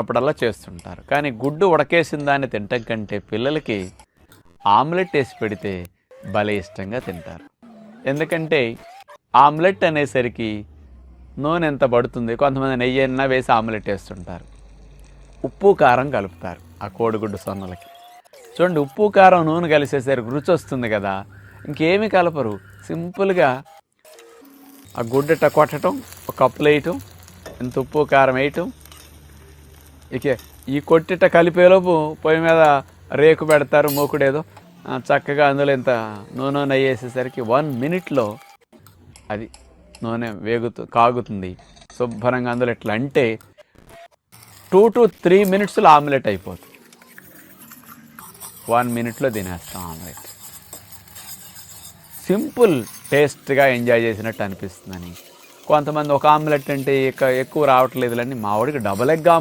అప్పుడల్లా చేస్తుంటారు. కానీ గుడ్డు ఉడకేసిన దాన్ని తినటం కంటే పిల్లలకి ఆమ్లెట్ వేసి పెడితే భలే ఇష్టంగా తింటారు. ఎందుకంటే ఆమ్లెట్ అనేసరికి నూనె ఎంత పడుతుంది, కొంతమంది నెయ్యి అయినా వేసి ఆమ్లెట్ వేస్తుంటారు. ఉప్పు కారం కలుపుతారు ఆ కోడిగుడ్డు సొన్నలకి. చూడండి, ఉప్పు కారం నూనె కలిసేసరికి రుచి వస్తుంది కదా. ఇంకేమీ కలపరు, సింపుల్గా ఆ గుడ్డట కొట్టడం, ఒక కప్పులు వేయటం, ఇంత ఉప్పు కారం వేయటం, ఇక ఈ కొట్టిట కలిపేలోపు పొయ్యి మీద రేకు పెడతారు, మూకుడేదో చక్కగా అందులో ఇంత నూనె నెయ్యి వేసేసరికి 1 minute అది నూనె కాగుతుంది శుభ్రంగా. అందులో ఎట్లా అంటే 2 to 3 minutes ఆమ్లెట్ అయిపోతుంది. 1 minute తినేస్తాం ఆమ్లెట్. సింపుల్, టేస్ట్గా ఎంజాయ్ చేసినట్టు అనిపిస్తుందని. కొంతమంది ఒక ఆమ్లెట్ అంటే ఎక్కువ రావట్లేదులని మా వాడికి డబుల్ ఎగ్ ఆమ్లెట్